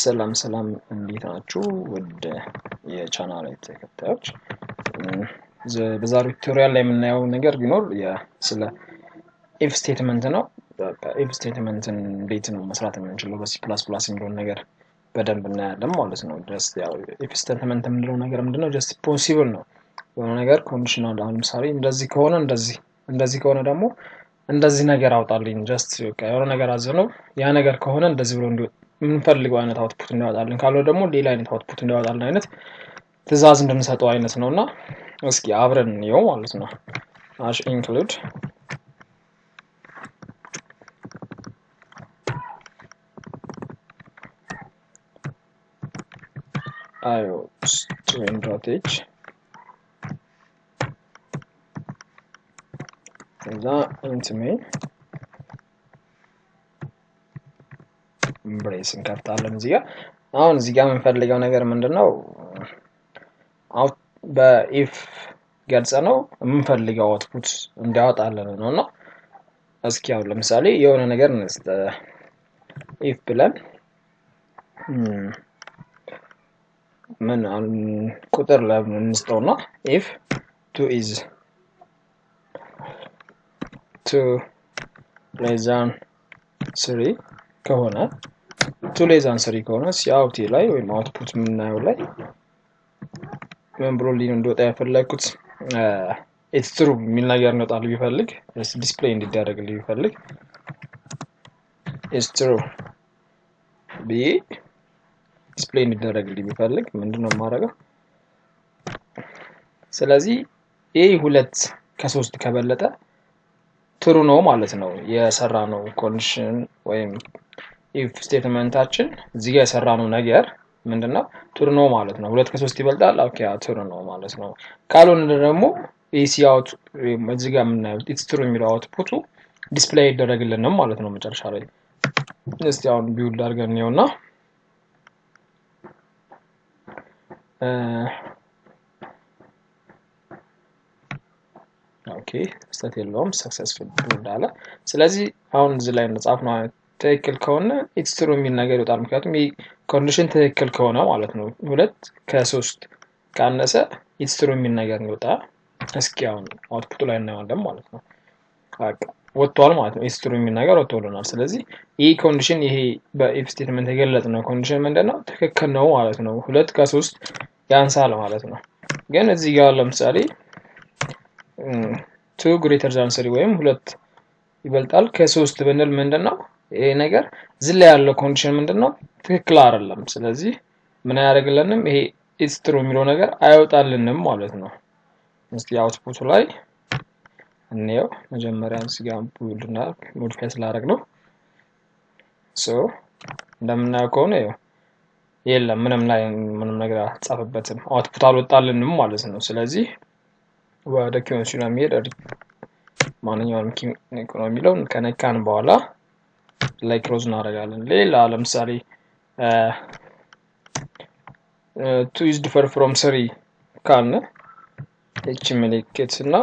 ሰላም እንዴት ናችሁ ወደ የቻናሌ ተከታዮች በዛሬው ቱቶሪያል ላይ የምናየው ነገር ቢኖር ስለ if statement ነው if statement እንዴት ነው መስራት የምንችለው በC++ የሚለውን ነገር በደንብ እናያለን ማለት ነው just ያው if statement የምንለው ነገር ምንድነው just possible ነው የሆነ ነገር ኮንዲሽናል ለምሳሌ እንደዚህ ከሆነ እንደዚህ ከሆነ ደግሞ እንደዚህ ነገር አውጣልኝ just የሆነ ነገር አዘነው ያ ነገር ከሆነ እንደዚህ ብሎ እንዲወጣ ምንፈልገው አይነት አውትፑት እንዲያወጣልን ካለው ደግሞ ሌላ አይነት አውትፑት እንዲያወጣልን አይነት ትዕዛዝ እንደምንሰጠው አይነት ነውና እስኪ አብረን እንየው ማለት ነው include string.h ከዛ int main ብሬስ እንከፍታለን እዚህ ጋር አሁን እዚህ ጋር የምንፈልገው ነገር ምንድነው አውት በኢፍ ገልጸ ነው የምንፈልገው አውትፑት እንዲያወጣልን ነውና እስኪ አሁን ለምሳሌ የሆነ ነገር እንስጥ ኢፍ ብለን ምን ቁጥር ለምን እንስጠውና ኢፍ 2 is 2 less than 3 ከሆነ 2 less than 3 ከሆነ ሲአውት ላይ ወይ አውትፑት ምናየው ላይ ምን ብሎ እንደወጣ ያፈለኩት it's true የሚል ነገር ነው ጣል ቢፈልግ ዲስፕሌይ እንዲደረግልኝ ቢፈልግ it's true ቢ ዲስፕሌይ እንዲደረግልኝ ቢፈልግ ምንድነው ማረጋው ስለዚህ a2 ከ3 ከበለጠ ትሩ ነው ማለት ነው የሰራነው ኮንዲሽን ወይም if ስቴትመንታችን እዚህ ጋር የሰራነው ነገር ምንድነው ትሩ ነው ማለት ነው 2 ከ3 ይበልጣል ኦኬ ትሩ ነው ማለት ነው ካልሆነ ደግሞ ac out እዚህ ጋር የምናየው it's true የሚለው አውትፑቱ ዲስፕሌይ ይደረግልንም ማለት ነው መጨረሻ ላይ እስቲ አሁን ቢውልድ አድርገን ነውና ኦኬ ስቴት የለውም ሰክሰስፉል ቢውልድ አለ ስለዚህ አሁን እዚህ ላይ እንደጻፍነው ትክክል ከሆነ it's true የሚል ነገር ይወጣል ምክንያቱም ይሄ ኮንዲሽን ትክክል ከሆነ ማለት ነው 2 ከ3 ካነሰ it's true የሚል ነገር ይወጣ እስኪ አሁን አውትፑቱ ላይ እናያለን ማለት ነው ወጥቷል ማለት ነው it's true የሚል ነገር ወጥቶልናል ስለዚህ ይሄ ኮንዲሽን ይሄ በኢፍ ስቴትመንት የገለጽነው ኮንዲሽን ምንድነው ትክክል ነው ማለት ነው 2 ከ3 ያንሳል ማለት ነው ግን እዚህ ጋር ለምሳሌ 2 greater than 3 ወይም 2 ይበልጣል ከ3 ብንል ምንድነው ይሄ ነገር እዚህ ላይ ያለው ኮንዲሽን ምንድነው ትክክል አይደለም ስለዚህ ምን ያደርግልንም ይሄ it's true የሚለው ነገር አይወጣልንም ማለት ነው እስቲ አውትፑቱ ላይ እንየው መጀመሪያ እዚህ ጋር ቡልድና ሞዲፋይ ስላደረግ ነው ሶ እንደምናየው ከሆነ የለም ምንም ነገር አጻፈበትም አውትፑት አልወጣልንም ማለት ነው ስለዚህ ወደ ኮንዲሽኑ የሚሄድ ማንኛውንም ኢኮኖሚ ሎን ከነካን በኋላ ላይ ክሎዝ እናደርጋለን ሌላ ለምሳሌ 2 is different from 3 ካልን እቺ ምልክትና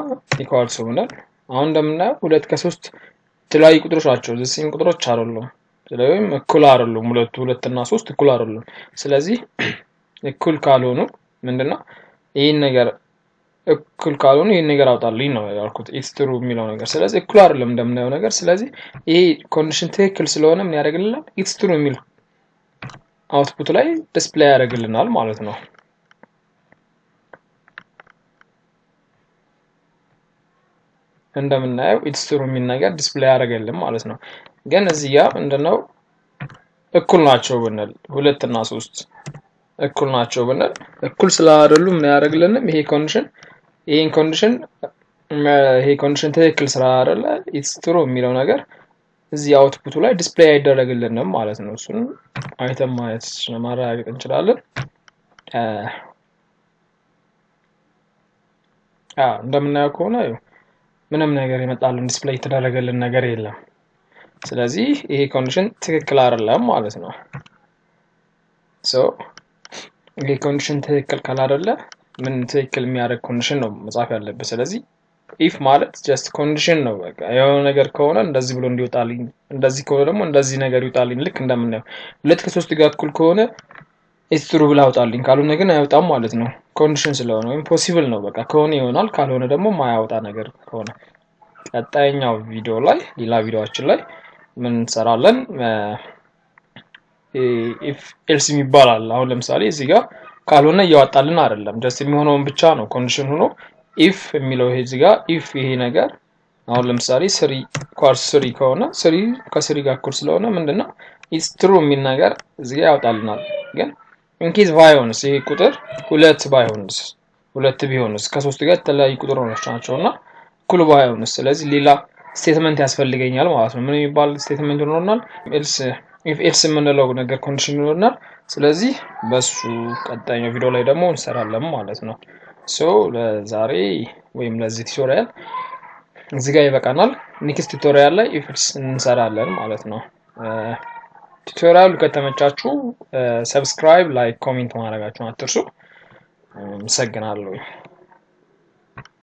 ኢኳልስ ሆነን አሁን እንደምናየው 2 ከ3 ተለያዩ ቁጥሮች ናቸው እዚህም ቁጥሮች አይደሉም ስለዚህ እኩል አይደሉም 2 እና 3 እኩል አይደሉም ስለዚህ እኩል ካልሆኑ ምንድነው ይሄን ነገር እኩል ካልሆኑ ይሄን ነገር አውጣልኝ ነው ያልኩት it's true የሚለው ነገር ስለዚህ እኩል አይደለም እንደምናየው ነገር ስለዚህ ይሄ ኮንዲሽን ትክክል ስለሆነ ምን ያደርግልናል it's true የሚል አውትፑት ላይ ዲስፕሌይ ያደርግልናል ማለት ነው እንደምናየው it's true የሚል ነገር ዲስፕሌይ ያደርግልን ማለት ነው ግን እዚህ ጋር ምንድነው እኩል ናቸው ብንል 2 እና 3 እኩል ናቸው ብንል እኩል ስላይደሉ ምን ያደርግልንም ይሄ ኮንዲሽን ትክክል ስላይደለ it's true የሚለው ነገር እዚህ አውትፑቱ ላይ ዲስፕሌይ አይደረግልንም ማለት ነው እሱን አይተም ማለት ማረጋገጥ እንችላለን እንደምናየው ከሆነ ምንም ነገር ይመጣልን ዲስፕሌይ የተደረገልን ነገር የለም ስለዚህ ይሄ ኮንዲሽን ትክክል አይደለም ማለት ነው ሶ ይሄ ኮንዲሽን ትክክል ካላደለ ምን ትክክል የሚያደርግ ኮንዲሽን ነው መጻፍ ያለበት ስለዚህ ኢፍ ማለት ጀስት ኮንዲሽን ነው። በቃ የሆነ ነገር ከሆነ እንደዚህ ብሎ እንዲወጣልኝ፣ እንደዚህ ከሆነ ደግሞ እንደዚህ ነገር ይወጣልኝ። ልክ እንደምናየው 2 ከ3 ጋር እኩል ከሆነ ኢትስ ትሩ ብላ አውጣልኝ፣ ካልሆነ ግን አይወጣም ማለት ነው። ኮንዲሽን ስለሆነ ወይም ፖሲብል ነው። በቃ ከሆነ ይሆናል፣ ካልሆነ ደግሞ ማያወጣ ነገር ከሆነ። ቀጣይኛው ቪዲዮ ላይ ሌላ ቪዲዮአችን ላይ ምን እንሰራለን? ኢፍ ኤልስ የሚባል አለ። አሁን ለምሳሌ እዚህ ጋር ካልሆነ እያወጣልን አይደለም፣ ጀስት የሚሆነውን ብቻ ነው ኮንዲሽን ሆኖ ኢፍ የሚለው ይሄ እዚህ ጋር ኢፍ ይሄ ነገር አሁን ለምሳሌ 3 ኳርስ 3 ከሆነ 3 ከ3 ጋር እኩል ስለሆነ ምንድነው ኢትስ ትሩ የሚል ነገር እዚህ ጋር ያወጣልናል። ግን ኢንኬዝ ባይሆንስ ይሄ ቁጥር 2 ባይሆንስ 2 ቢሆንስ ከ3 ጋር የተለያዩ ቁጥሮች ናቸውና እኩል ባይሆንስ፣ ስለዚህ ሌላ ስቴትመንት ያስፈልገኛል ማለት ነው። ምን የሚባል ስቴትመንት ይኖርናል? ኤልስ ኢፍ ኤልስ የምንለው ነገር ኮንዲሽን ይኖርናል። ስለዚህ በሱ ቀጣይኛው ቪዲዮ ላይ ደግሞ እንሰራለን ማለት ነው። ሶ ለዛሬ ወይም ለዚህ ቱቶሪያል እዚህ ጋር ይበቃናል። ኔክስት ቱቶሪያል ላይ ኢፍ ኤልስ እንሰራለን ማለት ነው። ቱቶሪያሉ ከተመቻችሁ ሰብስክራይብ፣ ላይክ፣ ኮሜንት ማድረጋችሁን አትርሱ። አመሰግናለሁ።